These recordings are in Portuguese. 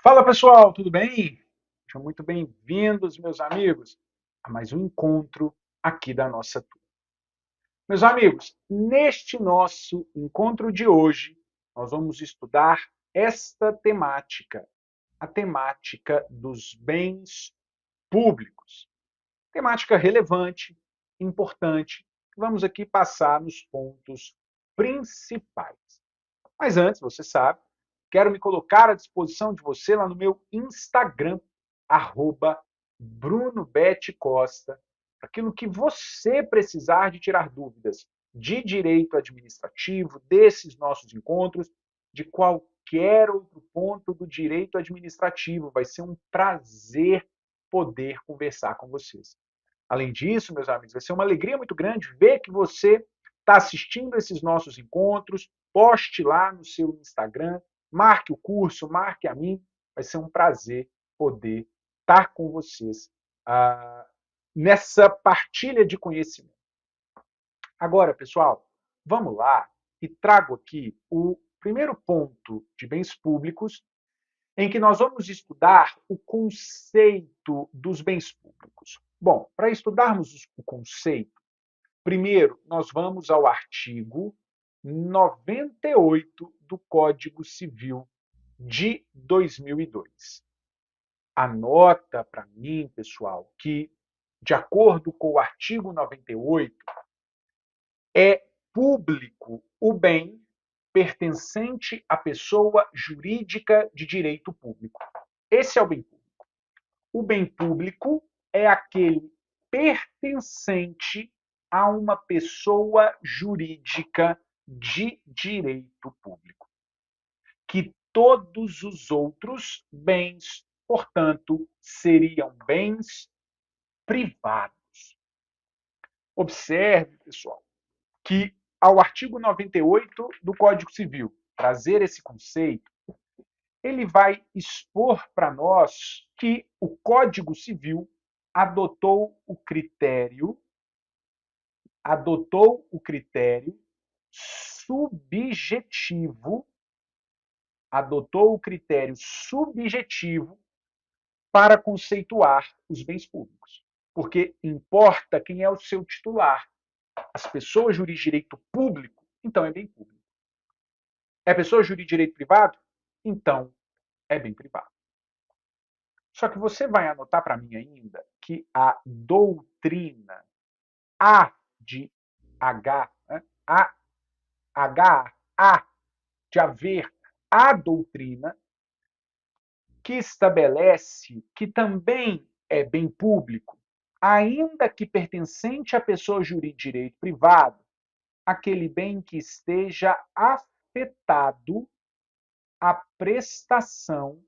Fala pessoal, tudo bem? Sejam muito bem-vindos, meus amigos, a mais um encontro aqui da nossa turma. Meus amigos, neste nosso encontro de hoje, nós vamos estudar esta temática, a temática dos bens públicos. Temática relevante, importante, que vamos aqui passar nos pontos principais. Mas antes, você sabe, quero me colocar à disposição de você lá no meu Instagram, @BrunoBetCosta, aquilo que você precisar de tirar dúvidas de direito administrativo, desses nossos encontros, de qualquer outro ponto do direito administrativo. Vai ser um prazer poder conversar com vocês. Além disso, meus amigos, vai ser uma alegria muito grande ver que você está assistindo esses nossos encontros. Poste lá no seu Instagram, marque o curso, marque a mim. Vai ser um prazer poder estar com vocês nessa partilha de conhecimento. Agora, pessoal, vamos lá e trago aqui o primeiro ponto de bens públicos, em que nós vamos estudar o conceito dos bens públicos. Bom, para estudarmos o conceito, primeiro nós vamos ao artigo 98 do Código Civil de 2002. Anota para mim, pessoal, que, de acordo com o artigo 98, é público o bem pertencente à pessoa jurídica de direito público. Esse é o bem público. O bem público é aquele pertencente a uma pessoa jurídica de direito público, que todos os outros bens, portanto, seriam bens privados. Observe, pessoal, que ao artigo 98 do Código Civil trazer esse conceito, ele vai expor para nós que o Código Civil adotou o critério subjetivo, adotou o critério subjetivo para conceituar os bens públicos. Porque importa quem é o seu titular. As pessoas jurídicas de direito público, então é bem público. É pessoa jurídica de direito privado? Então é bem privado. Só que você vai anotar para mim ainda que a doutrina A de H, né? A de haver a doutrina que estabelece que também é bem público, ainda que pertencente à pessoa jurídica de direito privado, aquele bem que esteja afetado à prestação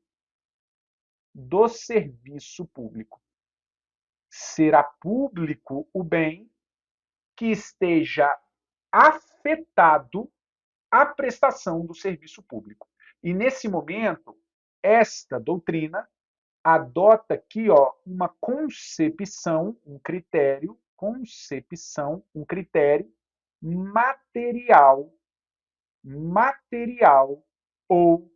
do serviço público. Será público o bem que esteja afetado à prestação do serviço público. E nesse momento, esta doutrina adota aqui uma concepção, um critério material ou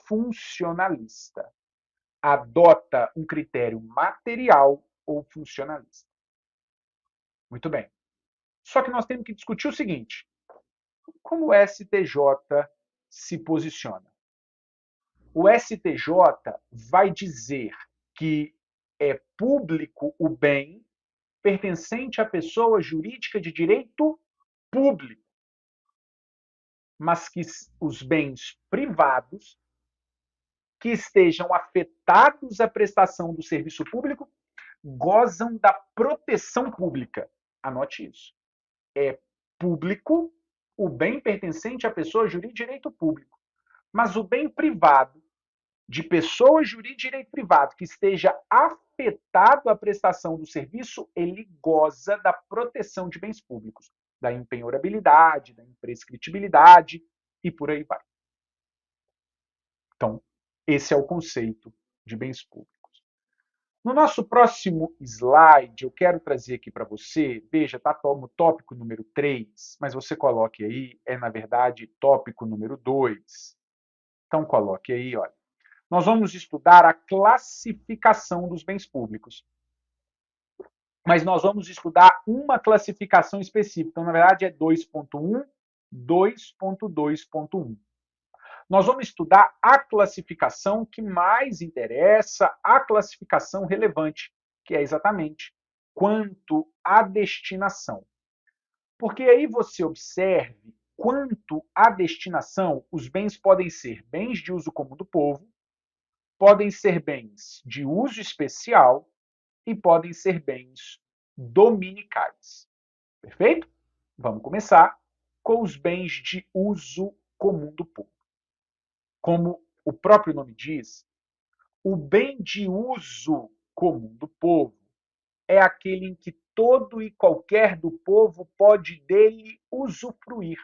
funcionalista. Adota um critério material ou funcionalista. Muito bem. Só que nós temos que discutir o seguinte: como o STJ se posiciona? O STJ vai dizer que é público o bem pertencente à pessoa jurídica de direito público, mas que os bens privados que estejam afetados à prestação do serviço público gozam da proteção pública. Anote isso. É público o bem pertencente à pessoa jurídica de direito público, mas o bem privado de pessoa jurídica de direito privado que esteja afetado à prestação do serviço, ele goza da proteção de bens públicos, da impenhorabilidade, da imprescritibilidade e por aí vai. Então, esse é o conceito de bens públicos. No nosso próximo slide, eu quero trazer aqui para você, veja, está como tópico número 3, mas você coloque aí, na verdade, tópico número 2. Então, coloque aí, olha. nós vamos estudar a classificação dos bens públicos. Mas nós vamos estudar uma classificação específica. Então, na verdade, é 2.1, 2.2.1. Nós vamos estudar a classificação que mais interessa, a classificação relevante, que é exatamente quanto à destinação. Porque aí você observe quanto à destinação, os bens podem ser bens de uso comum do povo, podem ser bens de uso especial e podem ser bens dominicais. Perfeito? Vamos começar com os bens de uso comum do povo. Como o próprio nome diz, o bem de uso comum do povo é aquele em que todo e qualquer do povo pode dele usufruir.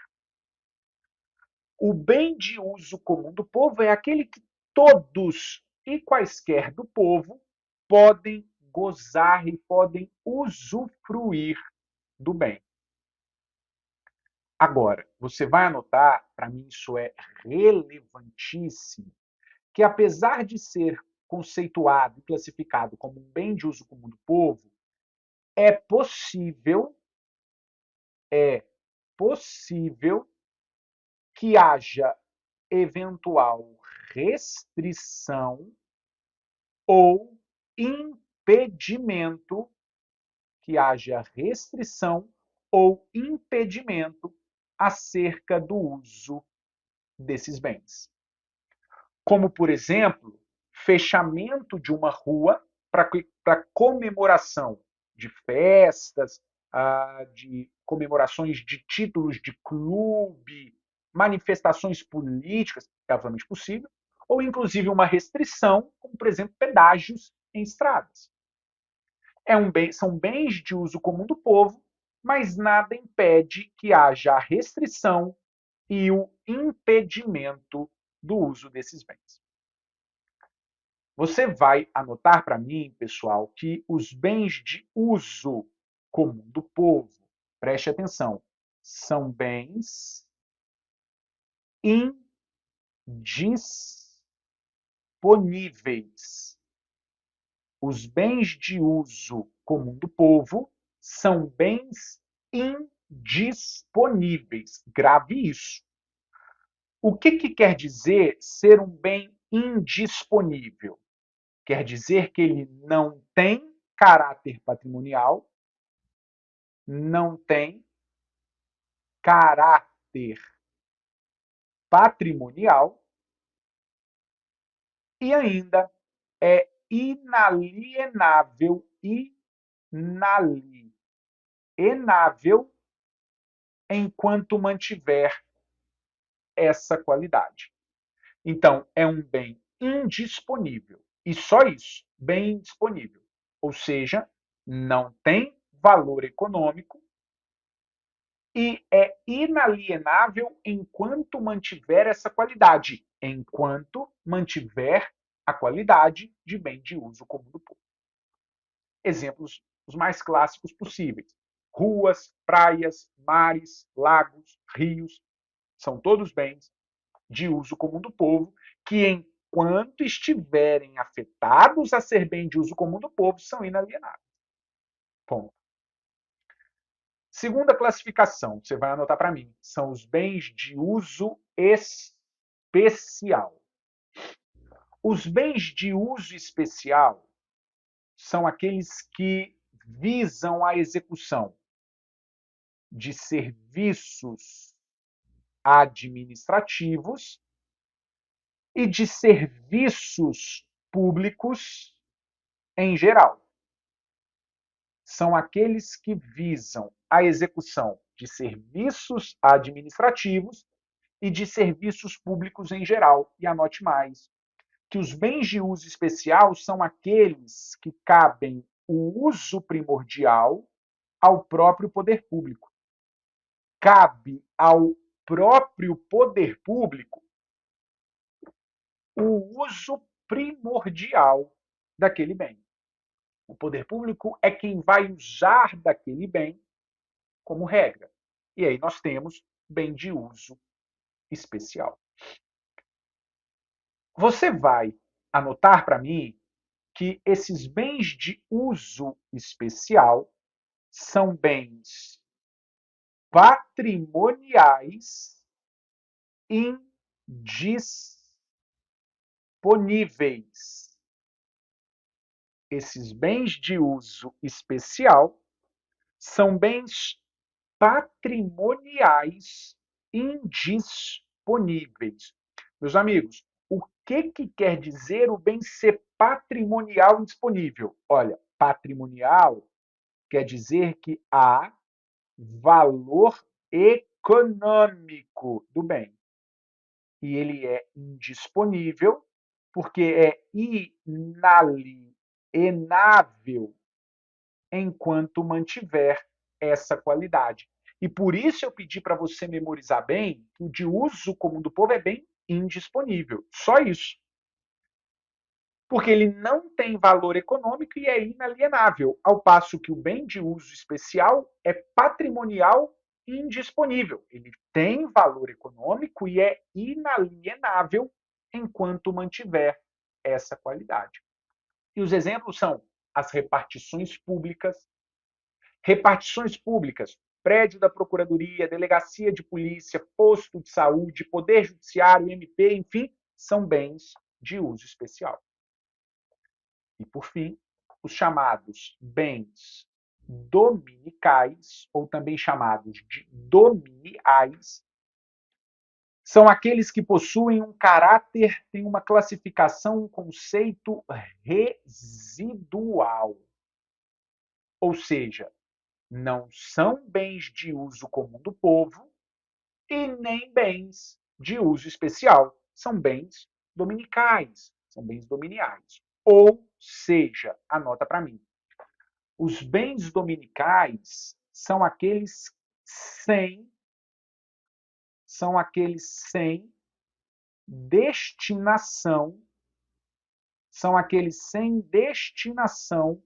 O bem de uso comum do povo é aquele que todos e quaisquer do povo podem gozar e podem usufruir do bem. Agora, você vai anotar, para mim isso é relevantíssimo, que apesar de ser conceituado e classificado como um bem de uso comum do povo, é possível que haja eventual restrição ou impedimento, acerca do uso desses bens. Como, por exemplo, fechamento de uma rua para comemoração de festas, de comemorações de títulos de clube, manifestações políticas, é obviamente possível, ou inclusive uma restrição, como, por exemplo, pedágios em estradas. São bens de uso comum do povo, mas nada impede que haja a restrição e o impedimento do uso desses bens. Você vai anotar para mim, pessoal, que os bens de uso comum do povo, preste atenção, são bens indisponíveis. Os bens de uso comum do povo são bens indisponíveis. Grave isso. O que quer dizer ser um bem indisponível? Quer dizer que ele não tem caráter patrimonial, não tem caráter patrimonial e ainda é inalienável enquanto mantiver essa qualidade. Então, é um bem indisponível. E só isso, bem indisponível. Ou seja, não tem valor econômico e é inalienável enquanto mantiver essa qualidade, enquanto mantiver a qualidade de bem de uso comum do povo. Exemplos os mais clássicos possíveis. Ruas, praias, mares, lagos, rios, são todos bens de uso comum do povo que, enquanto estiverem afetados a ser bem de uso comum do povo, são inalienáveis. Ponto. Segunda classificação, você vai anotar para mim, são os bens de uso especial. Os bens de uso especial são aqueles que visam a execução de serviços administrativos e de serviços públicos em geral. São aqueles que visam a execução de serviços administrativos e de serviços públicos em geral. E anote mais, que os bens de uso especial são aqueles que cabem o uso primordial ao próprio poder público. Cabe ao próprio poder público o uso primordial daquele bem. O poder público é quem vai usar daquele bem como regra. E aí nós temos bem de uso especial. Você vai anotar para mim que esses bens de uso especial são bens patrimoniais indisponíveis. Esses bens de uso especial são bens patrimoniais indisponíveis. Meus amigos, o que quer dizer o bem ser patrimonial indisponível? Olha, patrimonial quer dizer que há valor econômico do bem. E ele é indisponível porque é inalienável enquanto mantiver essa qualidade. E por isso eu pedi para você memorizar bem que o de uso comum do povo é bem indisponível. Só isso. Porque ele não tem valor econômico e é inalienável, ao passo que o bem de uso especial é patrimonial e indisponível. Ele tem valor econômico e é inalienável enquanto mantiver essa qualidade. E os exemplos são as repartições públicas, prédio da Procuradoria, delegacia de polícia, posto de saúde, poder judiciário, MP, enfim, são bens de uso especial. E, por fim, os chamados bens dominicais, ou também chamados de dominiais, são aqueles que possuem um caráter, têm uma classificação, um conceito residual. Ou seja, não são bens de uso comum do povo e nem bens de uso especial. São bens dominicais, são bens dominiais. Ou seja, anota para mim, os bens dominicais são aqueles sem destinação, são aqueles sem destinação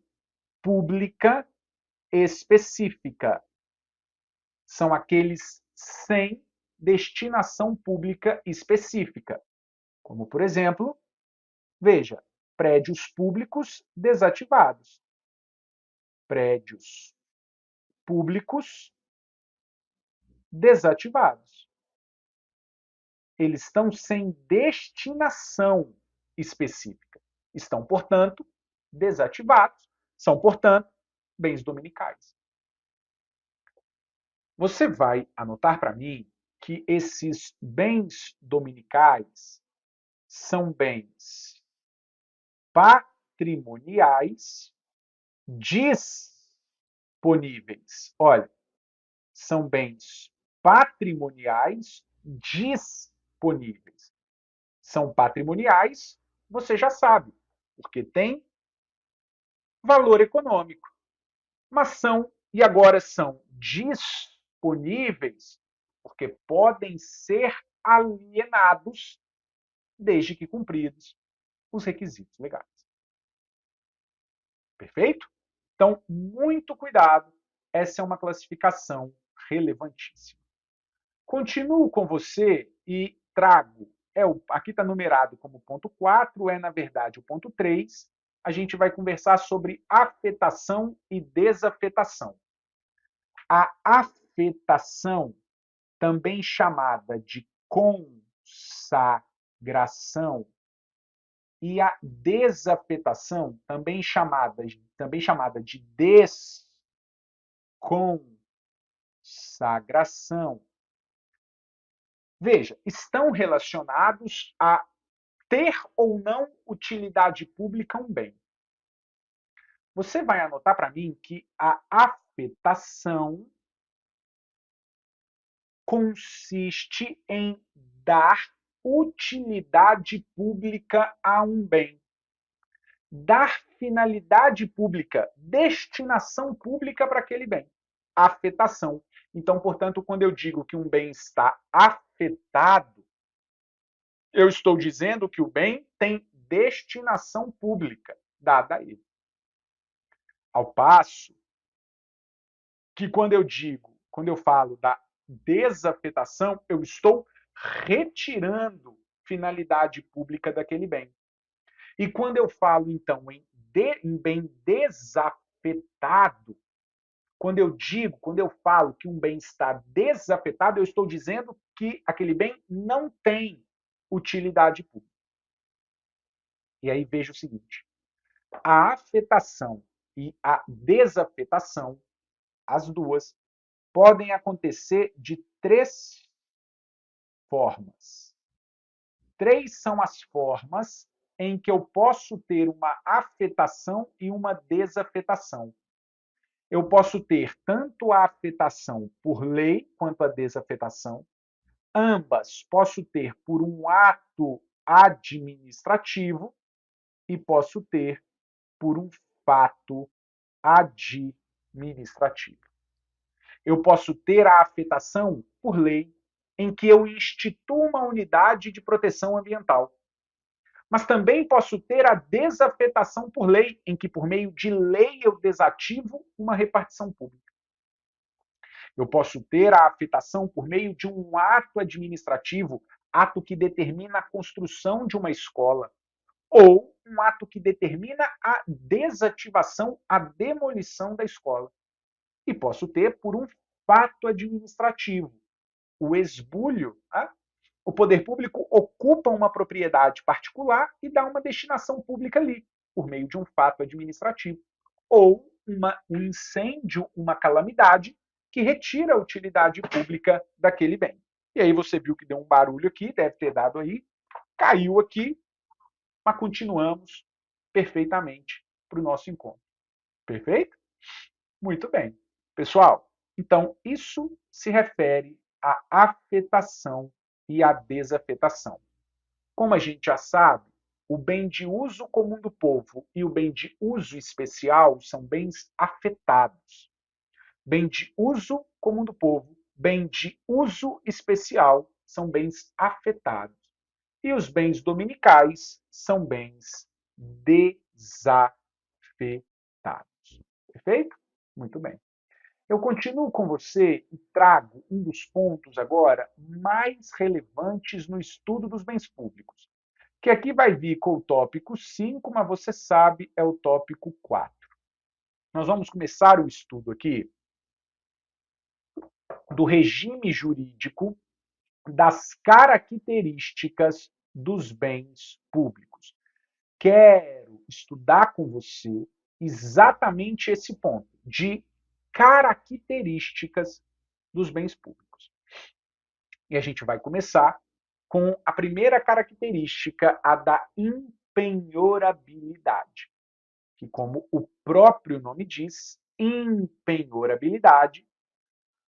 pública específica. São aqueles sem destinação pública específica. Como, por exemplo, veja, prédios públicos desativados. Prédios públicos desativados. Eles estão sem destinação específica. Estão, portanto, desativados. São, portanto, bens dominicais. Você vai anotar para mim que esses bens dominicais são bens patrimoniais disponíveis. Olha, são bens patrimoniais disponíveis. São patrimoniais, você já sabe, porque tem valor econômico. Mas e agora são disponíveis, porque podem ser alienados desde que cumpridos os requisitos legais. Perfeito? Então, muito cuidado, essa é uma classificação relevantíssima. Continuo com você e trago, aqui está numerado como ponto 4, é na verdade o ponto 3, a gente vai conversar sobre afetação e desafetação. A afetação, também chamada de consagração, e a desafetação, também chamada de desconsagração, veja, estão relacionados a ter ou não utilidade pública um bem. Você vai anotar para mim que a afetação consiste em dar utilidade pública a um bem. Dar finalidade pública, destinação pública para aquele bem. Afetação. Então, portanto, quando eu digo que um bem está afetado, eu estou dizendo que o bem tem destinação pública dada a ele. Ao passo que quando eu falo da desafetação, eu estou retirando finalidade pública daquele bem. E quando eu falo, então, em bem desafetado, quando eu falo que um bem está desafetado, eu estou dizendo que aquele bem não tem utilidade pública. E aí veja o seguinte: a afetação e a desafetação, as duas, podem acontecer de três formas. Três são as formas em que eu posso ter uma afetação e uma desafetação. Eu posso ter tanto a afetação por lei quanto a desafetação. Ambas posso ter por um ato administrativo e posso ter por um fato administrativo. Eu posso ter a afetação por lei, em que eu instituo uma unidade de proteção ambiental. Mas também posso ter a desafetação por lei, em que, por meio de lei, eu desativo uma repartição pública. Eu posso ter a afetação por meio de um ato administrativo, ato que determina a construção de uma escola, ou um ato que determina a desativação, a demolição da escola. E posso ter por um fato administrativo, o esbulho. O poder público ocupa uma propriedade particular e dá uma destinação pública ali, por meio de um fato administrativo. Ou um incêndio, uma calamidade, que retira a utilidade pública daquele bem. E aí você viu que deu um barulho aqui, deve ter dado aí, caiu aqui, mas continuamos perfeitamente para o nosso encontro. Perfeito? Muito bem. Pessoal, então isso se refere à afetação e à desafetação. Como a gente já sabe, o bem de uso comum do povo e o bem de uso especial são bens afetados. Bem de uso comum do povo, bem de uso especial são bens afetados. E os bens dominicais são bens desafetados. Perfeito? Muito bem. Eu continuo com você e trago um dos pontos agora mais relevantes no estudo dos bens públicos, que aqui vai vir com o tópico 5, mas você sabe, é o tópico 4. Nós vamos começar o estudo aqui do regime jurídico das características dos bens públicos. Quero estudar com você exatamente esse ponto de características dos bens públicos. E a gente vai começar com a primeira característica, a da impenhorabilidade, que, como o próprio nome diz, impenhorabilidade,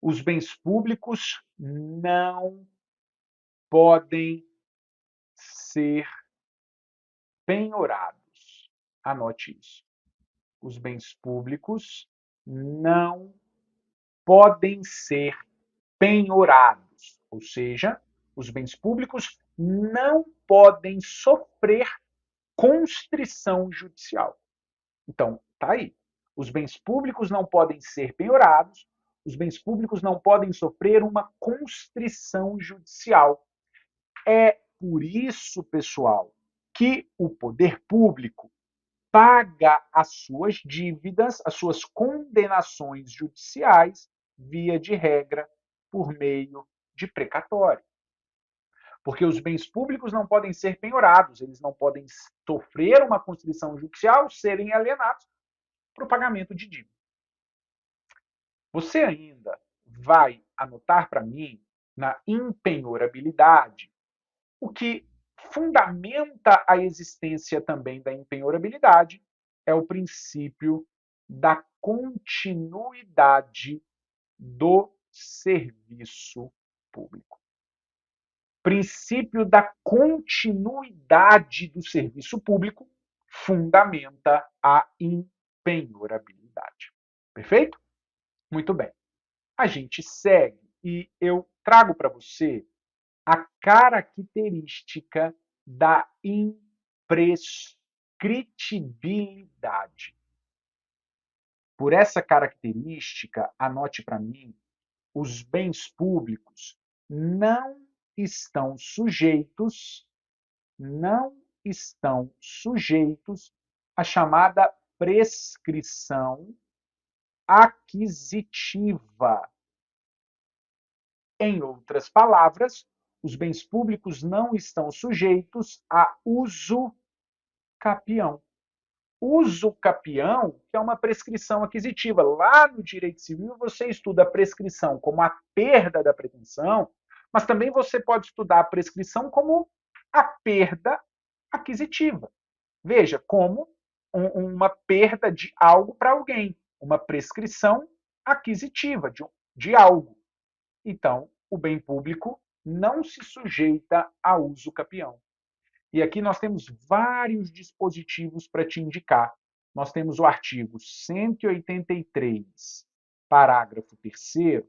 os bens públicos não podem ser penhorados. Anote isso. Os bens públicos não podem ser penhorados, ou seja, os bens públicos não podem sofrer constrição judicial. Então, tá aí. Os bens públicos não podem ser penhorados, os bens públicos não podem sofrer uma constrição judicial. É por isso, pessoal, que o poder público paga as suas dívidas, as suas condenações judiciais, via de regra, por meio de precatório. Porque os bens públicos não podem ser penhorados, eles não podem sofrer uma constrição judicial, serem alienados para o pagamento de dívida. Você ainda vai anotar para mim, na impenhorabilidade, o que fundamenta a existência também da impenhorabilidade é o princípio da continuidade do serviço público. Princípio da continuidade do serviço público fundamenta a impenhorabilidade. Perfeito? Muito bem. A gente segue e eu trago para você a característica da imprescritibilidade. Por essa característica, anote para mim, os bens públicos não estão sujeitos estão sujeitos à chamada prescrição aquisitiva. Em outras palavras, os bens públicos não estão sujeitos a uso capião. Uso capião, que é uma prescrição aquisitiva. Lá no direito civil, você estuda a prescrição como a perda da pretensão, mas também você pode estudar a prescrição como a perda aquisitiva. Veja, como uma perda de algo para alguém, uma prescrição aquisitiva de algo. Então, o bem público não se sujeita a uso capião. E aqui nós temos vários dispositivos para te indicar. Nós temos o artigo 183, parágrafo 3º,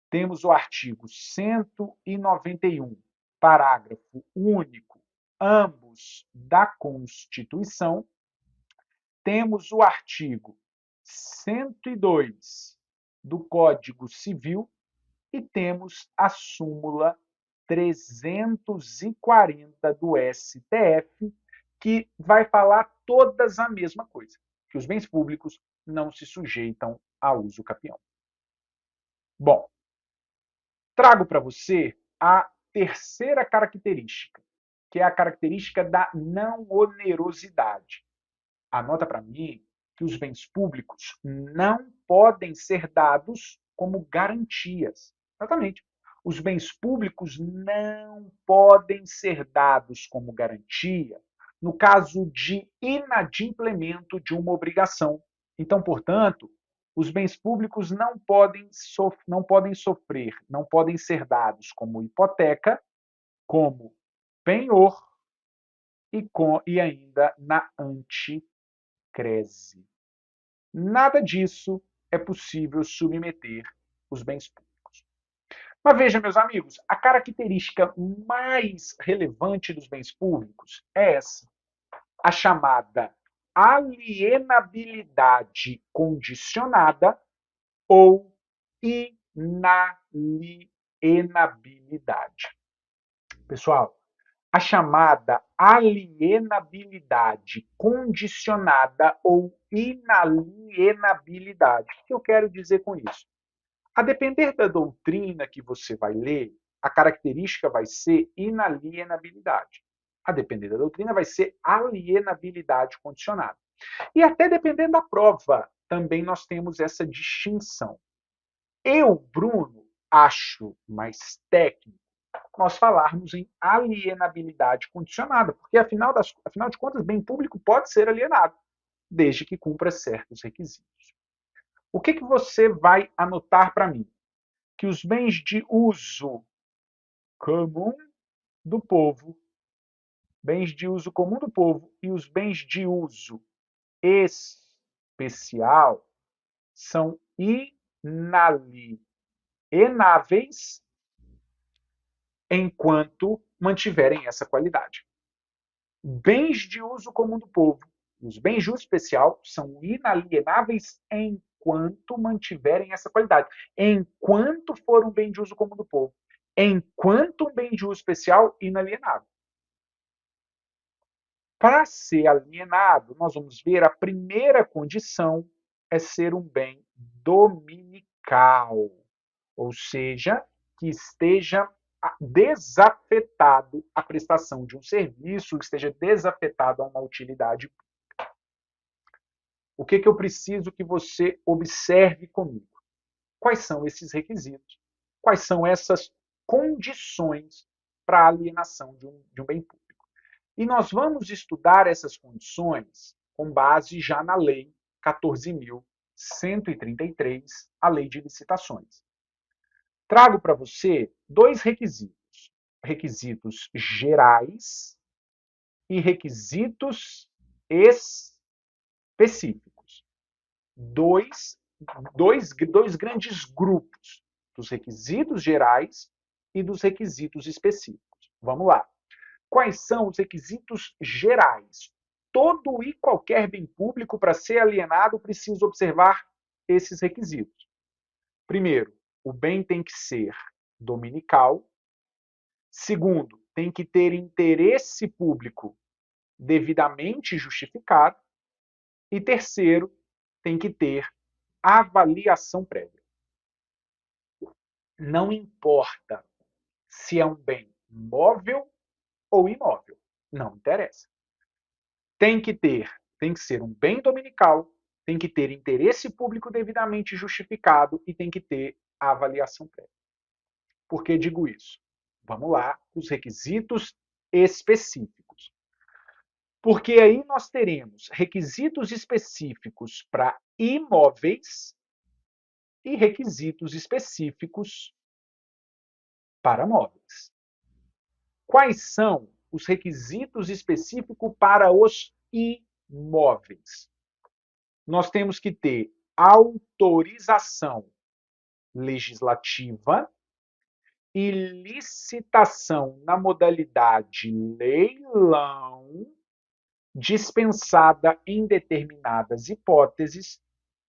temos o artigo 191, parágrafo único, ambos da Constituição, temos o artigo 102 do Código Civil e temos a súmula 340 do STF, que vai falar todas a mesma coisa, que os bens públicos não se sujeitam a uso capião. Bom, trago para você a terceira característica, que é a característica da não onerosidade. Anota para mim que os bens públicos não podem ser dados como garantias. Exatamente. Os bens públicos não podem ser dados como garantia no caso de inadimplemento de uma obrigação. Então, portanto, os bens públicos não podem sofrer, não podem ser dados como hipoteca, como penhor e ainda na antecrese. Nada disso é possível submeter os bens públicos. Mas veja, meus amigos, a característica mais relevante dos bens públicos é essa, a chamada alienabilidade condicionada ou inalienabilidade. Pessoal, a chamada alienabilidade condicionada ou inalienabilidade. O que eu quero dizer com isso? A depender da doutrina que você vai ler, a característica vai ser inalienabilidade. A depender da doutrina, vai ser alienabilidade condicionada. E até dependendo da prova, também nós temos essa distinção. Eu, Bruno, acho mais técnico nós falarmos em alienabilidade condicionada, porque afinal de contas, bem público pode ser alienado, desde que cumpra certos requisitos. O que você vai anotar para mim? Que os bens de uso comum do povo, e os bens de uso especial são inalienáveis enquanto mantiverem essa qualidade. Bens de uso comum do povo e os bens de uso especial são inalienáveis enquanto mantiverem essa qualidade. Enquanto for um bem de uso comum do povo. Enquanto um bem de uso especial, inalienável. Para ser alienado, nós vamos ver a primeira condição é ser um bem dominical, ou seja, que esteja desafetado à prestação de um serviço, que esteja desafetado a uma utilidade pública. O que eu preciso que você observe comigo? Quais são esses requisitos? Quais são essas condições para a alienação de um bem público? E nós vamos estudar essas condições com base já na Lei 14.133, a Lei de Licitações. Trago para você dois requisitos. Requisitos gerais e requisitos específicos. Dois grandes grupos, dos requisitos gerais e dos requisitos específicos. Vamos lá. Quais são os requisitos gerais? Todo e qualquer bem público, para ser alienado, precisa observar esses requisitos. Primeiro, o bem tem que ser dominical. Segundo, tem que ter interesse público devidamente justificado. E terceiro, tem que ter avaliação prévia. Não importa se é um bem móvel ou imóvel, não interessa. Tem que ser um bem dominical, tem que ter interesse público devidamente justificado e tem que ter avaliação prévia. Por que digo isso? Vamos lá, os requisitos específicos. Porque aí nós teremos requisitos específicos para imóveis e requisitos específicos para móveis. Quais são os requisitos específicos para os imóveis? Nós temos que ter autorização legislativa e licitação na modalidade leilão, dispensada em determinadas hipóteses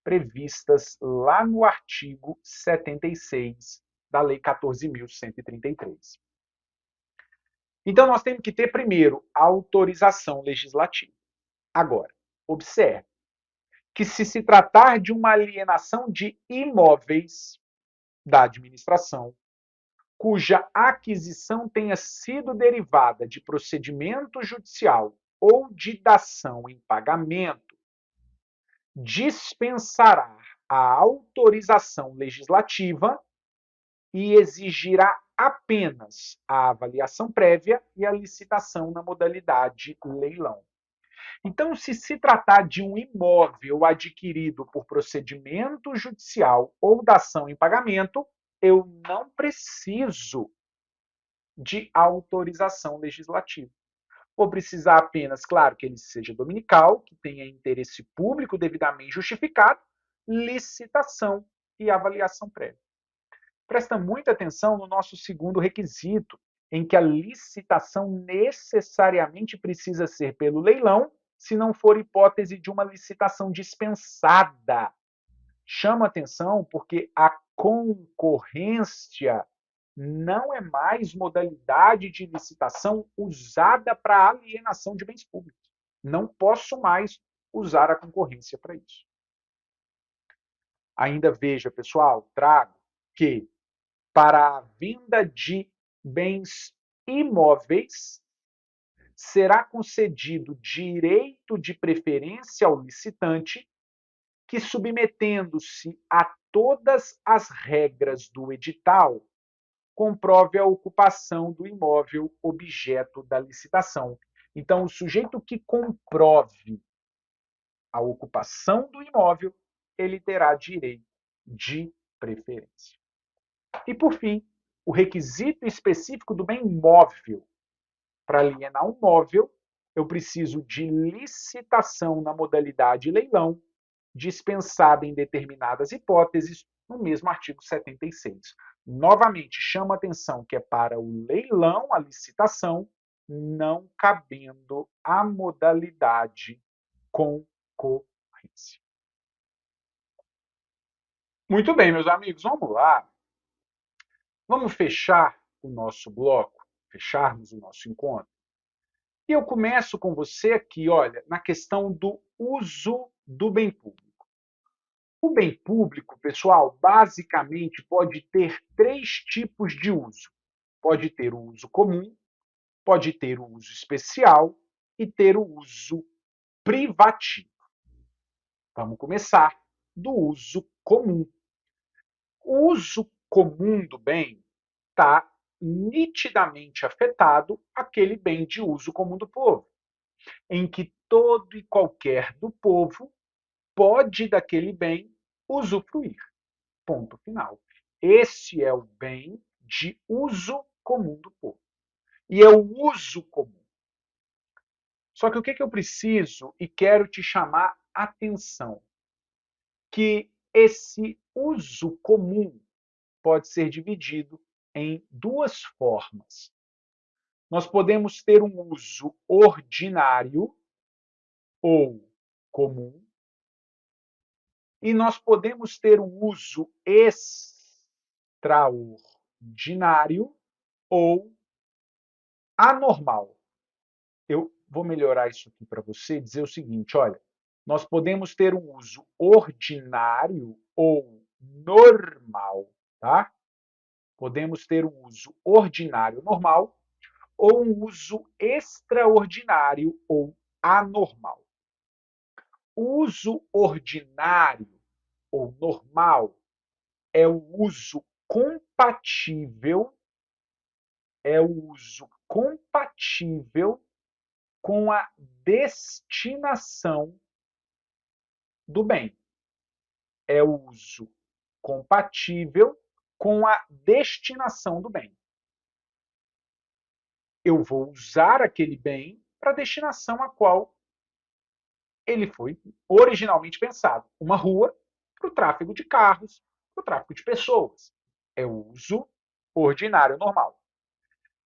previstas lá no artigo 76 da Lei 14.133. Então, nós temos que ter, primeiro, autorização legislativa. Agora, observe que se tratar de uma alienação de imóveis da administração, cuja aquisição tenha sido derivada de procedimento judicial ou de dação em pagamento, dispensará a autorização legislativa e exigirá apenas a avaliação prévia e a licitação na modalidade leilão. Então, se tratar de um imóvel adquirido por procedimento judicial ou dação em pagamento, eu não preciso de autorização legislativa. Vou precisar apenas, claro, que ele seja dominical, que tenha interesse público devidamente justificado, licitação e avaliação prévia. Presta muita atenção no nosso segundo requisito, em que a licitação necessariamente precisa ser pelo leilão, se não for hipótese de uma licitação dispensada. Chama atenção porque a concorrência não é mais modalidade de licitação usada para alienação de bens públicos. Não posso mais usar a concorrência para isso. Ainda veja, pessoal, trago que para a venda de bens imóveis será concedido direito de preferência ao licitante que, submetendo-se a todas as regras do edital, comprove a ocupação do imóvel objeto da licitação. Então, o sujeito que comprove a ocupação do imóvel, ele terá direito de preferência. E, por fim, o requisito específico do bem móvel. Para alienar um móvel, eu preciso de licitação na modalidade leilão, dispensada em determinadas hipóteses, no mesmo artigo 76. Novamente, chama atenção que é para o leilão, a licitação, não cabendo a modalidade concorrência. Muito bem, meus amigos, vamos lá. Vamos fechar o nosso bloco, fecharmos o nosso encontro. E eu começo com você aqui, olha, na questão do uso do bem público. O bem público, pessoal, basicamente pode ter três tipos de uso. Pode ter o uso comum, pode ter o uso especial e ter o uso privativo. Vamos começar do uso comum. O uso comum do bem está nitidamente afetado aquele bem de uso comum do povo, em que todo e qualquer do povo pode daquele bem usufruir. Ponto final. Esse é o bem de uso comum do povo. E é o uso comum. Só que o que eu preciso e quero te chamar atenção? Que esse uso comum pode ser dividido em duas formas. Nós podemos ter um uso ordinário ou comum, e nós podemos ter um uso extraordinário ou anormal. Eu vou melhorar isso aqui para você, dizer o seguinte, olha, nós podemos ter um uso ordinário ou normal, tá? Podemos ter um uso ordinário normal ou um uso extraordinário ou anormal. O uso ordinário ou normal é o uso compatível, com a destinação do bem. É o uso compatível com a destinação do bem. Eu vou usar aquele bem para a destinação a qual ele foi originalmente pensado. Uma rua para o tráfego de carros, para o tráfego de pessoas. É o uso ordinário normal.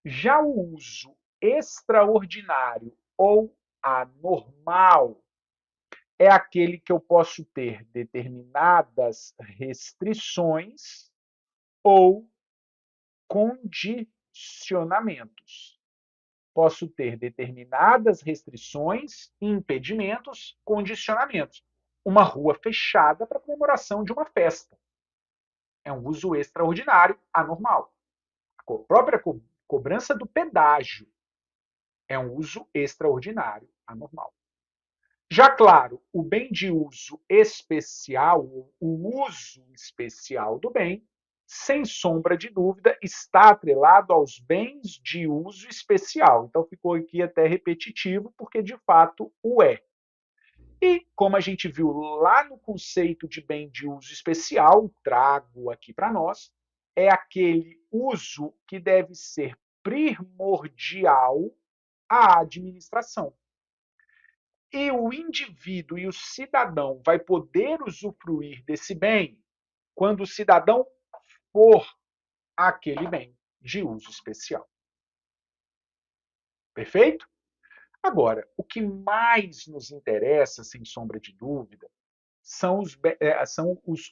Já o uso extraordinário ou anormal é aquele que eu posso ter determinadas restrições ou condicionamentos. Posso ter determinadas restrições, impedimentos, condicionamentos. Uma rua fechada para comemoração de uma festa. É um uso extraordinário, anormal. A própria cobrança do pedágio é um uso extraordinário, anormal. Já claro, o bem de uso especial, o uso especial do bem, sem sombra de dúvida, está atrelado aos bens de uso especial. Então ficou aqui até repetitivo, porque de fato o é. E como a gente viu lá no conceito de bem de uso especial, trago aqui para nós, é aquele uso que deve ser primordial à administração. E o indivíduo e o cidadão vai poder usufruir desse bem quando o cidadão for aquele bem de uso especial. Perfeito? Agora, o que mais nos interessa, sem sombra de dúvida,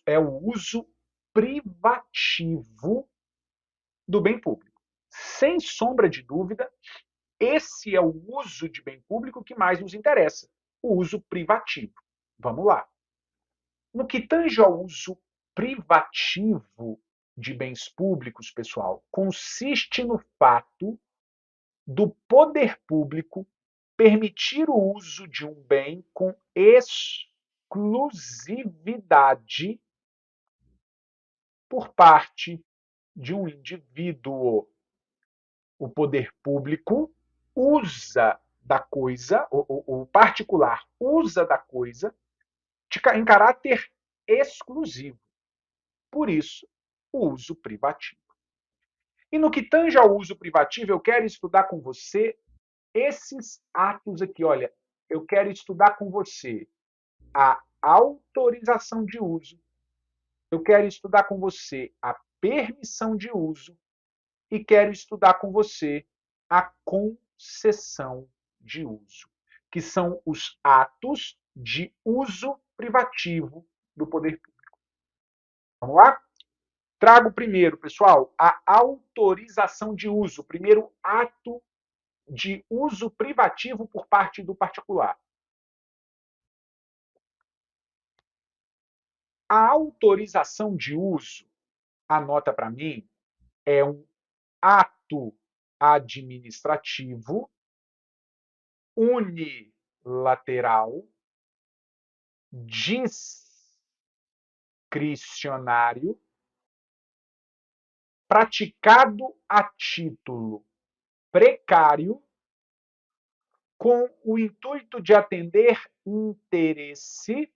é o uso privativo do bem público. Sem sombra de dúvida, esse é o uso de bem público que mais nos interessa, o uso privativo. Vamos lá. No que tange ao uso privativo de bens públicos, pessoal, consiste no fato do poder público permitir o uso de um bem com exclusividade por parte de um indivíduo. O poder público usa da coisa, o particular usa da coisa em caráter exclusivo. Por isso, o uso privativo. E no que tange ao uso privativo, eu quero estudar com você esses atos aqui. Olha, eu quero estudar com você a autorização de uso, eu quero estudar com você a permissão de uso e quero estudar com você a concessão de uso, que são os atos de uso privativo do poder público. Vamos lá? Trago primeiro, pessoal, a autorização de uso, o primeiro ato de uso privativo por parte do particular. A autorização de uso, anota para mim, é um ato administrativo unilateral, discricionário, praticado a título precário, com o intuito de atender interesse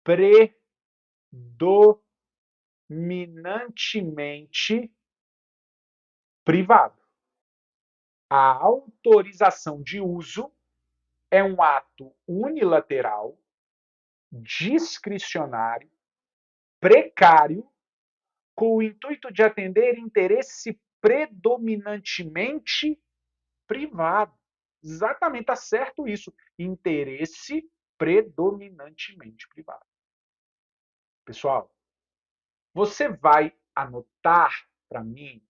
predominantemente privado. A autorização de uso é um ato unilateral, discricionário, precário, com o intuito de atender interesse predominantemente privado. Exatamente, está certo isso. Interesse predominantemente privado. Pessoal, você vai anotar para mim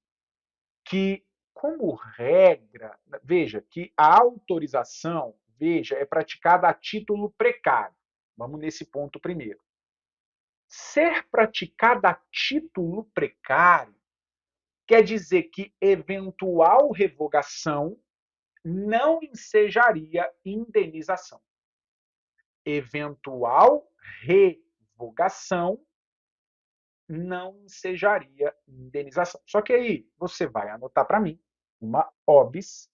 que como regra, veja que a autorização, veja, é praticada a título precário. Vamos nesse ponto primeiro. Ser praticada a título precário quer dizer que eventual revogação não ensejaria indenização. Eventual revogação não ensejaria indenização. Só que aí você vai anotar para mim uma OBS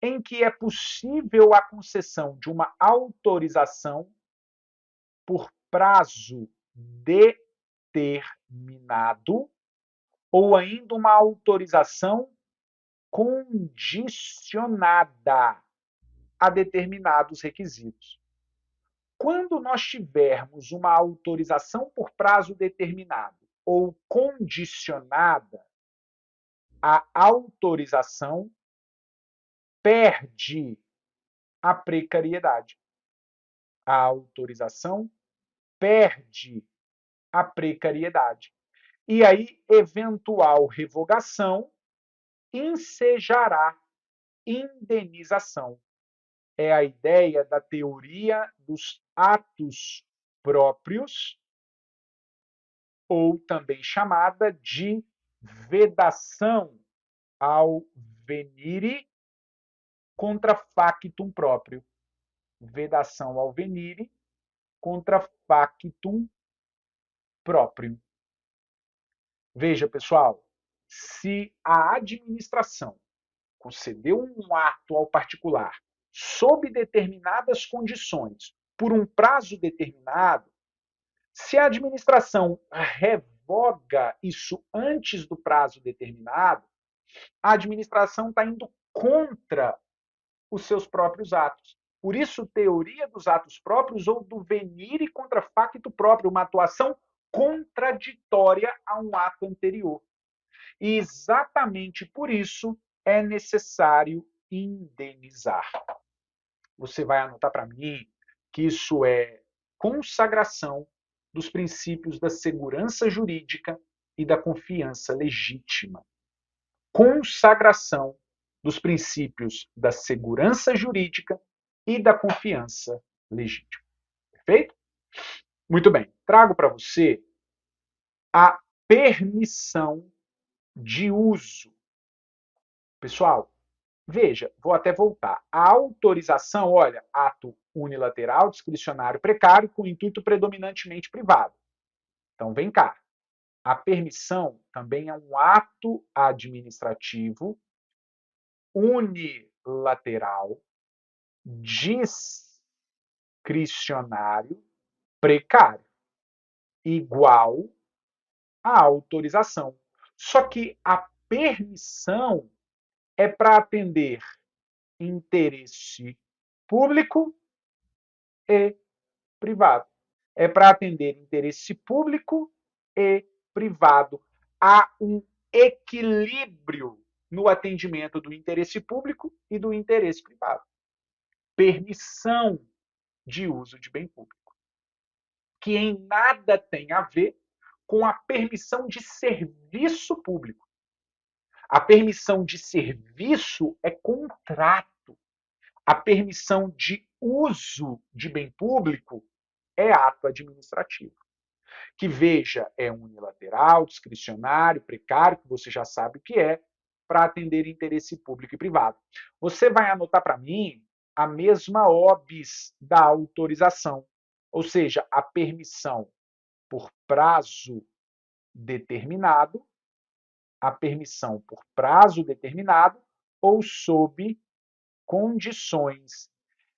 em que é possível a concessão de uma autorização por prazo determinado ou ainda uma autorização condicionada a determinados requisitos. Quando nós tivermos uma autorização por prazo determinado ou condicionada, a autorização perde a precariedade. A autorização perde a precariedade. E aí, eventual revogação ensejará indenização. É a ideia da teoria dos atos próprios, ou também chamada de vedação ao venire contra factum próprio. Vedação ao venire contra factum próprio. Veja, pessoal, se a administração concedeu um ato ao particular sob determinadas condições, por um prazo determinado, se a administração revoga isso antes do prazo determinado, a administração está indo contra os seus próprios atos. Por isso, teoria dos atos próprios ou do venire contra facto próprio, uma atuação contraditória a um ato anterior. E exatamente por isso é necessário indenizar. Você vai anotar para mim que isso é consagração dos princípios da segurança jurídica e da confiança legítima. Consagração dos princípios da segurança jurídica e da confiança legítima. Perfeito? Muito bem. Trago para você a permissão de uso. Pessoal, veja, vou até voltar. A autorização, olha, ato unilateral, discricionário, precário, com intuito predominantemente privado. Então, vem cá. A permissão também é um ato administrativo unilateral, discricionário, precário, igual à autorização. Só que a permissão é para atender interesse público e privado. É para atender interesse público e privado. Há um equilíbrio no atendimento do interesse público e do interesse privado. Permissão de uso de bem público, que em nada tem a ver com a permissão de serviço público. A permissão de serviço é contrato. A permissão de uso de bem público é ato administrativo. Que, veja, é unilateral, discricionário, precário, que você já sabe o que é, para atender interesse público e privado. Você vai anotar para mim a mesma OBS da autorização, ou seja, a permissão por prazo determinado, a permissão por prazo determinado ou sob condições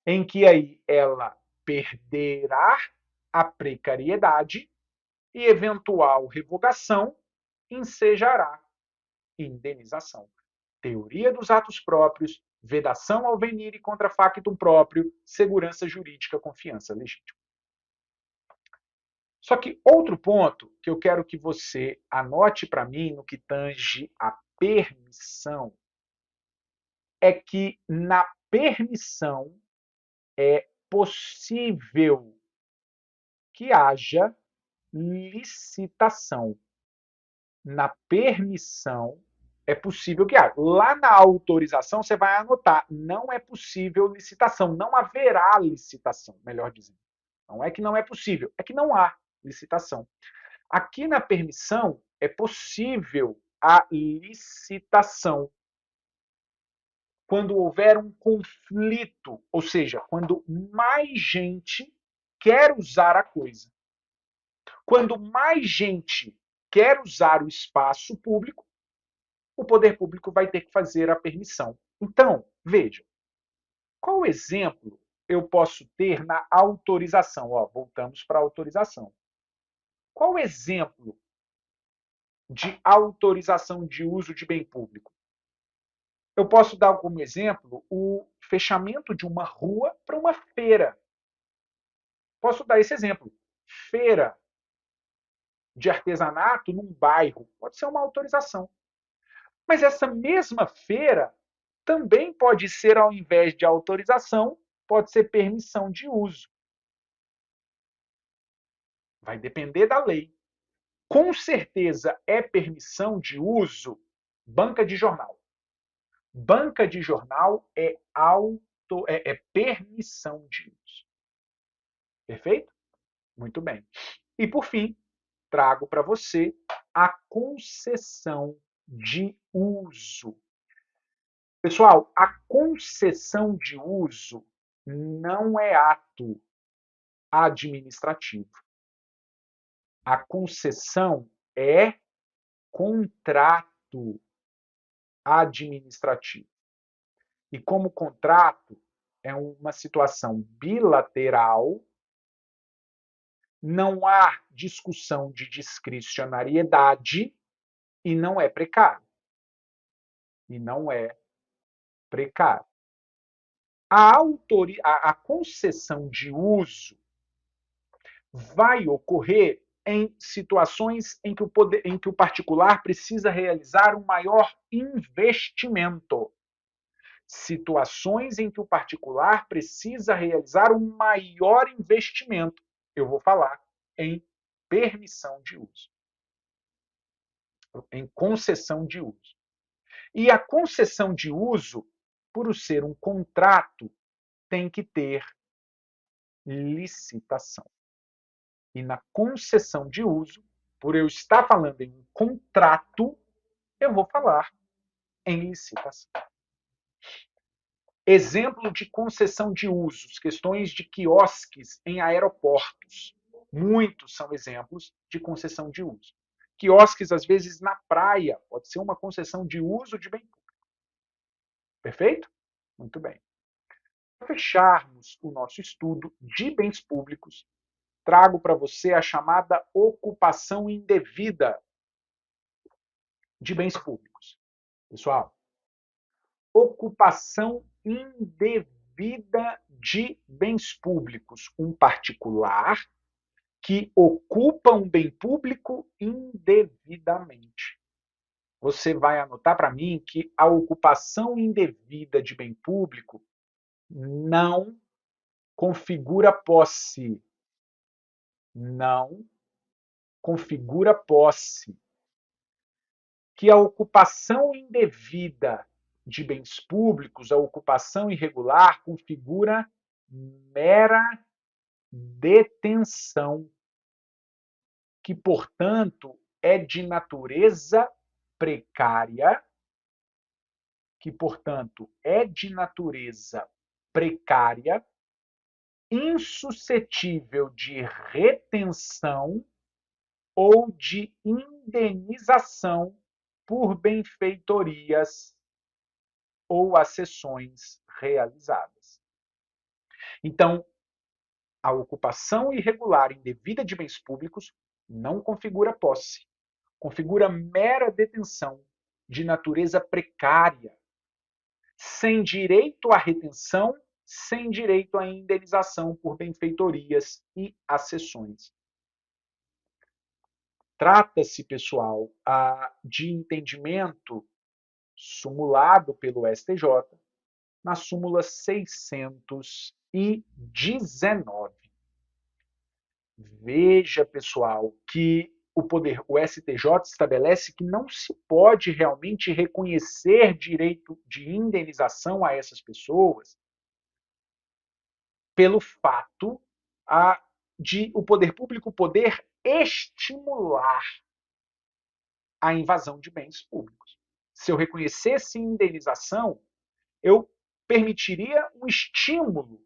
em que aí ela perderá a precariedade e eventual revogação ensejará indenização. Teoria dos atos próprios, vedação ao venire contra factum próprio, segurança jurídica, confiança legítima. Só que outro ponto que eu quero que você anote para mim no que tange a permissão é que na permissão é possível que haja licitação. Na permissão é possível que haja. Lá na autorização, você vai anotar, não é possível licitação, não haverá licitação, melhor dizendo. Não é que não é possível, é que não há licitação. Aqui na permissão, é possível a licitação quando houver um conflito, ou seja, quando mais gente quer usar a coisa. Quando mais gente quer usar o espaço público, o poder público vai ter que fazer a permissão. Então, veja, qual exemplo eu posso ter na autorização? Ó, voltamos para a autorização. Qual exemplo de autorização de uso de bem público? Eu posso dar como exemplo o fechamento de uma rua para uma feira. Posso dar esse exemplo. Feira de artesanato num bairro. Pode ser uma autorização. Mas essa mesma feira também pode ser, ao invés de autorização, pode ser permissão de uso. Vai depender da lei. Com certeza é permissão de uso banca de jornal. Banca de jornal é permissão de uso. Perfeito? Muito bem. E, por fim, trago para você a concessão de uso. Pessoal, a concessão de uso não é ato administrativo. A concessão é contrato administrativo. E como contrato é uma situação bilateral, não há discussão de discricionariedade e não é precário. E não é precário. A concessão de uso vai ocorrer em situações em que o particular precisa realizar um maior investimento. Situações em que o particular precisa realizar um maior investimento. Eu vou falar em permissão de uso, em concessão de uso. E a concessão de uso, por ser um contrato, tem que ter licitação. E na concessão de uso, por eu estar falando em um contrato, eu vou falar em licitação. Exemplo de concessão de usos, questões de quiosques em aeroportos. Muitos são exemplos de concessão de uso. Quiosques, às vezes, na praia, pode ser uma concessão de uso de bem público. Perfeito? Muito bem. Para fecharmos o nosso estudo de bens públicos, trago para você a chamada ocupação indevida de bens públicos. Pessoal, ocupação indevida de bens públicos. Um particular que ocupa um bem público indevidamente. Você vai anotar para mim que a ocupação indevida de bem público não configura posse. Não configura posse. Que a ocupação indevida de bens públicos, a ocupação irregular, configura mera detenção, que, portanto, é de natureza precária, insuscetível de retenção ou de indenização por benfeitorias ou acessões realizadas. Então, a ocupação irregular indevida de bens públicos não configura posse, configura mera detenção de natureza precária, sem direito à retenção, sem direito à indenização por benfeitorias e acessões. Trata-se, pessoal, de entendimento sumulado pelo STJ na súmula 619. Veja, pessoal, que o STJ estabelece que não se pode realmente reconhecer direito de indenização a essas pessoas pelo fato de o poder público poder estimular a invasão de bens públicos. Se eu reconhecesse indenização, eu permitiria um estímulo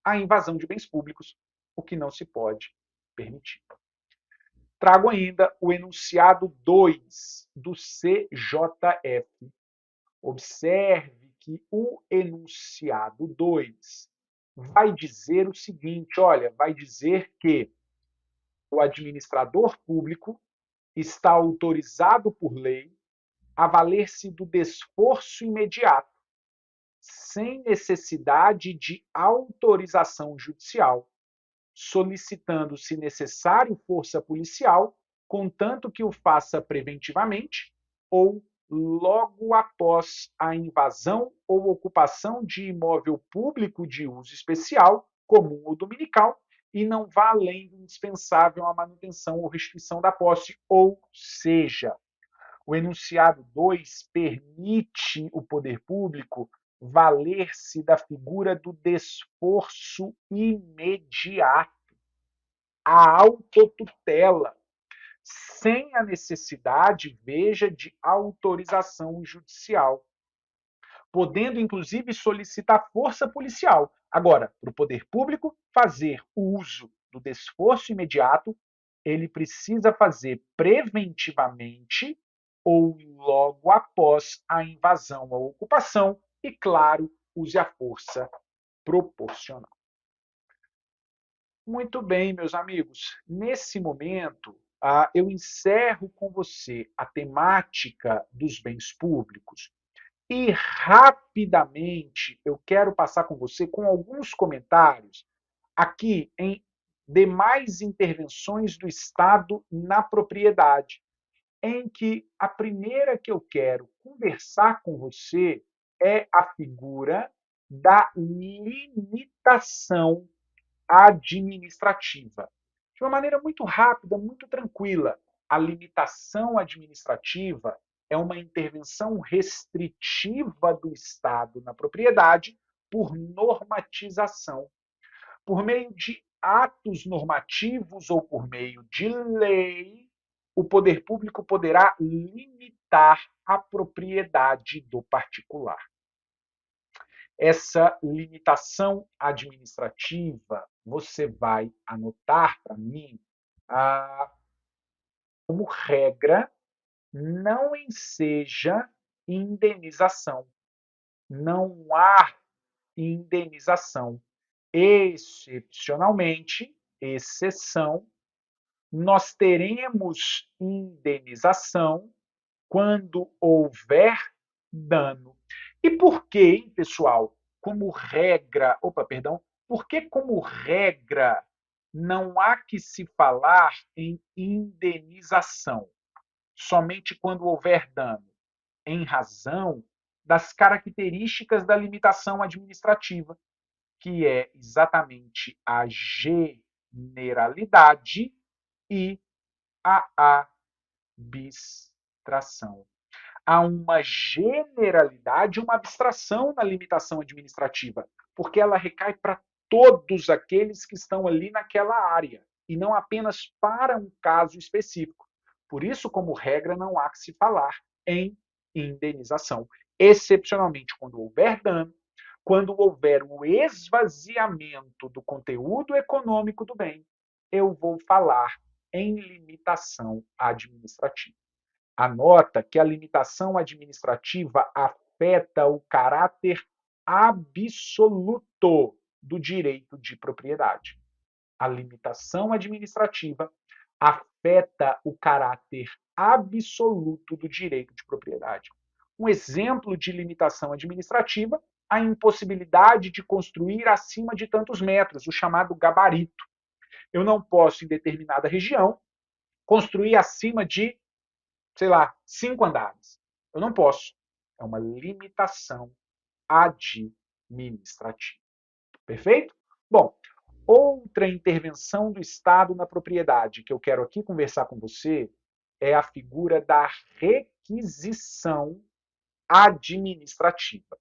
à invasão de bens públicos, o que não se pode permitir. Trago ainda o enunciado 2 do CJF. Observe que o enunciado 2 vai dizer o seguinte, olha, vai dizer que o administrador público está autorizado por lei a valer-se do desforço imediato, sem necessidade de autorização judicial, solicitando, se necessário, força policial, contanto que o faça preventivamente ou logo após a invasão ou ocupação de imóvel público de uso especial, comum ou dominical, e não vá além do indispensável à manutenção ou restituição da posse, ou seja, o enunciado 2 permite o poder público valer-se da figura do desforço imediato, a autotutela, sem a necessidade, veja, de autorização judicial, podendo inclusive solicitar força policial. Agora, para o poder público fazer uso do desforço imediato, ele precisa fazer preventivamente ou logo após a invasão ou ocupação e, claro, use a força proporcional. Muito bem, meus amigos. Nesse momento, eu encerro com você a temática dos bens públicos e, rapidamente, eu quero passar com você com alguns comentários aqui em demais intervenções do Estado na propriedade, em que a primeira que eu quero conversar com você é a figura da limitação administrativa. De uma maneira muito rápida, muito tranquila, a limitação administrativa é uma intervenção restritiva do Estado na propriedade por normatização. Por meio de atos normativos ou por meio de lei, o poder público poderá limitar a propriedade do particular. Essa limitação administrativa, você vai anotar para mim como regra, não enseja indenização. Não há indenização. Excepcionalmente, exceção, nós teremos indenização quando houver dano. E por que, pessoal, como regra, por que como regra não há que se falar em indenização somente quando houver dano? Em razão das características da limitação administrativa, que é exatamente a generalidade e a abstração. Há uma generalidade e uma abstração na limitação administrativa, porque ela recai para todos aqueles que estão ali naquela área, e não apenas para um caso específico. Por isso, como regra, não há que se falar em indenização. Excepcionalmente, quando houver dano, quando houver o esvaziamento do conteúdo econômico do bem, eu vou falar em limitação administrativa. Anota que a limitação administrativa afeta o caráter absoluto do direito de propriedade. A limitação administrativa afeta o caráter absoluto do direito de propriedade. Um exemplo de limitação administrativa, a impossibilidade de construir acima de tantos metros, o chamado gabarito. Eu não posso, em determinada região, construir acima de, 5 andares. Eu não posso. É uma limitação administrativa. Perfeito? Bom, outra intervenção do Estado na propriedade que eu quero aqui conversar com você é a figura da requisição administrativa.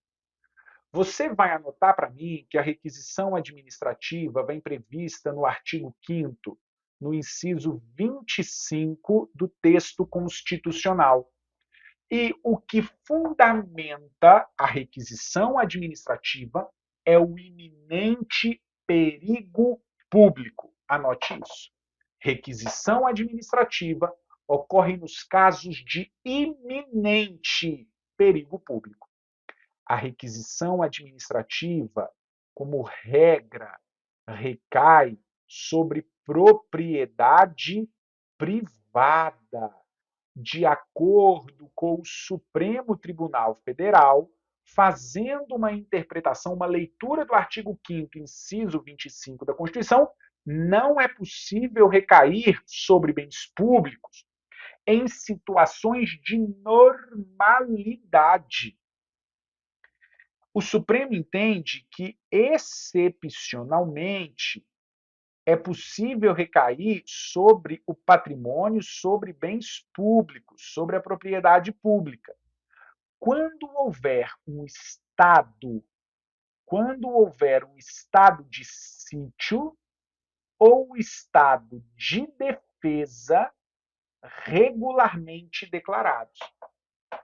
Você vai anotar para mim que a requisição administrativa vem prevista no artigo 5º, no inciso 25 do texto constitucional. E o que fundamenta a requisição administrativa é o iminente perigo público. Anote isso. Requisição administrativa ocorre nos casos de iminente perigo público. A requisição administrativa, como regra, recai sobre propriedade privada, de acordo com o Supremo Tribunal Federal, fazendo uma interpretação, uma leitura do artigo 5º, inciso 25 da Constituição, não é possível recair sobre bens públicos em situações de normalidade. O Supremo entende que, excepcionalmente, é possível recair sobre o patrimônio, sobre bens públicos, sobre a propriedade pública. Quando houver um estado de sítio ou estado de defesa regularmente declarados.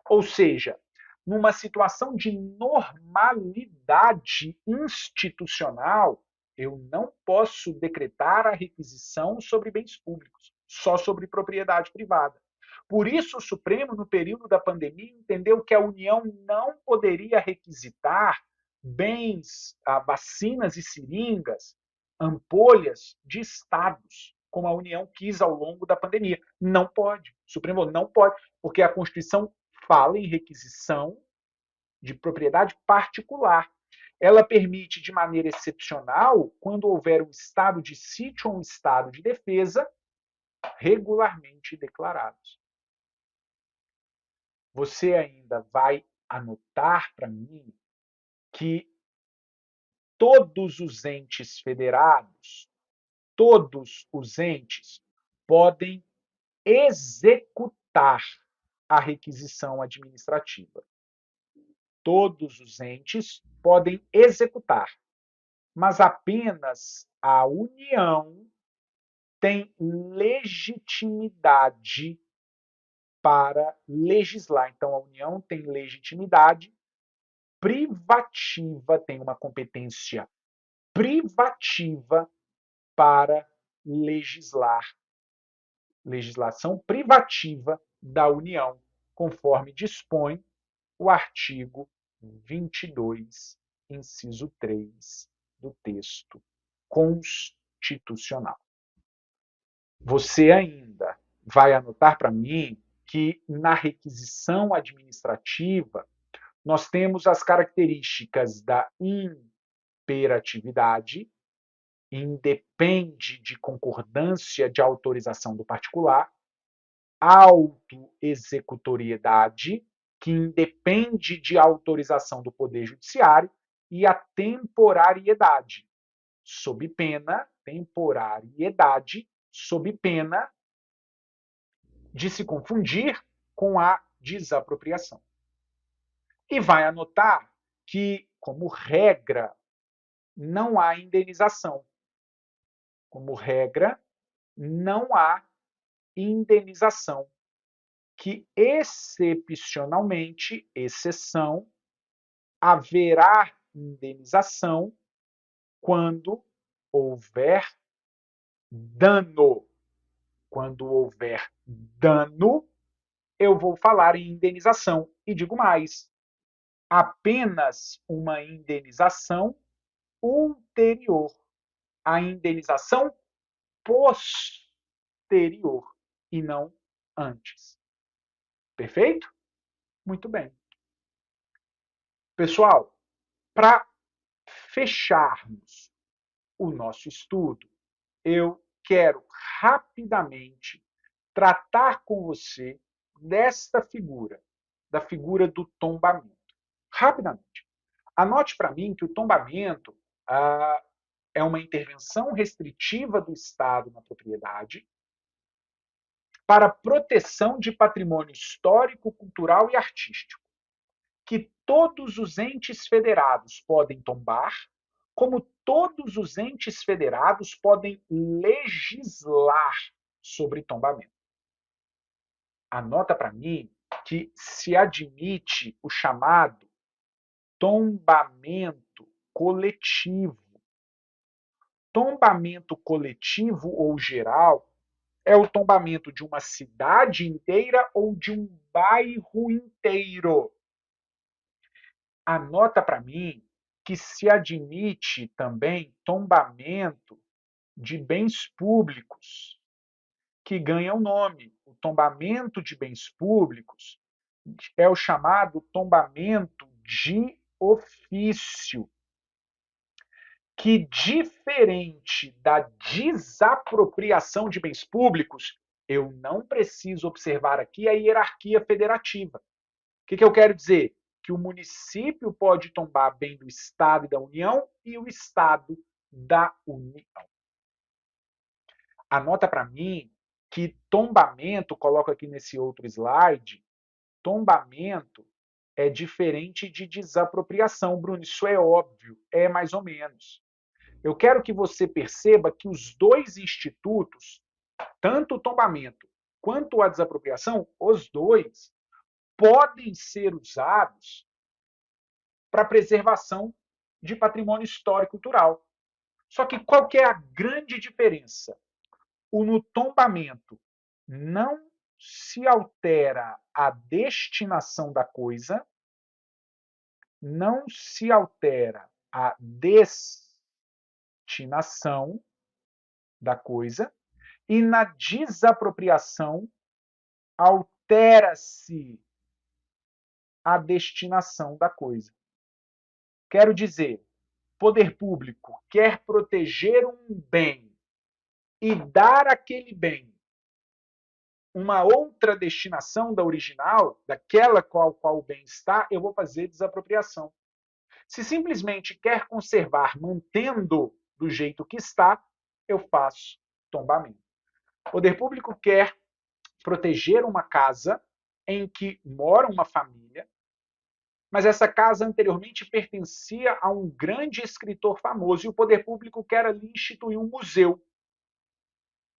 Ou seja, numa situação de normalidade institucional, eu não posso decretar a requisição sobre bens públicos, só sobre propriedade privada. Por isso, o Supremo, no período da pandemia, entendeu que a União não poderia requisitar bens, vacinas e seringas, ampolhas de estados, como a União quis ao longo da pandemia. Não pode. O Supremo não pode, porque a Constituição fala em requisição de propriedade particular. Ela permite, de maneira excepcional, quando houver um estado de sítio ou um estado de defesa, regularmente declarados. Você ainda vai anotar para mim que todos os entes federados, todos os entes podem executar a requisição administrativa. Todos os entes podem executar, mas apenas a União tem legitimidade para legislar. Então, a União tem legitimidade privativa, tem uma competência privativa para legislar. Legislação privativa da União, conforme dispõe o artigo 22, inciso 3 do texto constitucional. Você ainda vai anotar para mim que na requisição administrativa nós temos as características da imperatividade, independe de concordância de autorização do particular, autoexecutoriedade, que independe de autorização do Poder Judiciário, e a temporariedade, sob pena de se confundir com a desapropriação. E vai anotar que, como regra, não há indenização. Como regra, não há indenização. Que excepcionalmente, exceção, haverá indenização quando houver dano. Quando houver dano, eu vou falar em indenização. E digo mais, apenas uma indenização ulterior. A indenização posterior e não antes. Perfeito? Muito bem. Pessoal, para fecharmos o nosso estudo, eu quero rapidamente tratar com você desta figura, da figura do tombamento. Rapidamente. Anote para mim que o tombamento é uma intervenção restritiva do Estado na propriedade para proteção de patrimônio histórico, cultural e artístico, que todos os entes federados podem tombar, como todos os entes federados podem legislar sobre tombamento. Anota para mim que se admite o chamado tombamento coletivo. Tombamento coletivo ou geral é o tombamento de uma cidade inteira ou de um bairro inteiro. Anota para mim que se admite também tombamento de bens públicos, que ganha o nome. O tombamento de bens públicos é o chamado tombamento de ofício, que, diferente da desapropriação de bens públicos, eu não preciso observar aqui a hierarquia federativa. O que eu quero dizer? Que o município pode tombar bem do Estado e da União e o Estado da União. Anota para mim que tombamento, coloco aqui nesse outro slide, tombamento é diferente de desapropriação, Bruno. Isso é óbvio, é mais ou menos. Eu quero que você perceba que os dois institutos, tanto o tombamento quanto a desapropriação, os dois podem ser usados para preservação de patrimônio histórico e cultural. Só que qual que é a grande diferença? No tombamento não se altera a destinação da coisa, não se altera a destinação da coisa, e na desapropriação altera-se a destinação da coisa. Quero dizer, poder público quer proteger um bem e dar àquele bem uma outra destinação da original, daquela qual o bem está, eu vou fazer desapropriação. Se simplesmente quer conservar mantendo do jeito que está, eu faço tombamento. O poder público quer proteger uma casa em que mora uma família, mas essa casa anteriormente pertencia a um grande escritor famoso e o poder público quer ali instituir um museu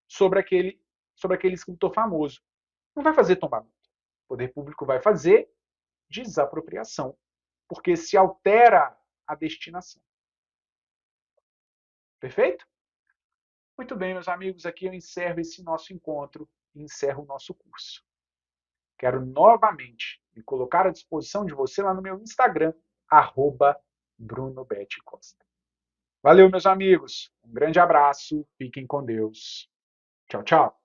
sobre aquele escritor famoso. Não vai fazer tombamento. O poder público vai fazer desapropriação, porque se altera a destinação. Perfeito? Muito bem, meus amigos, aqui eu encerro esse nosso encontro e encerro o nosso curso. Quero novamente me colocar à disposição de você lá no meu Instagram, @BrunoBetCosta. Valeu, meus amigos. Um grande abraço. Fiquem com Deus. Tchau, tchau.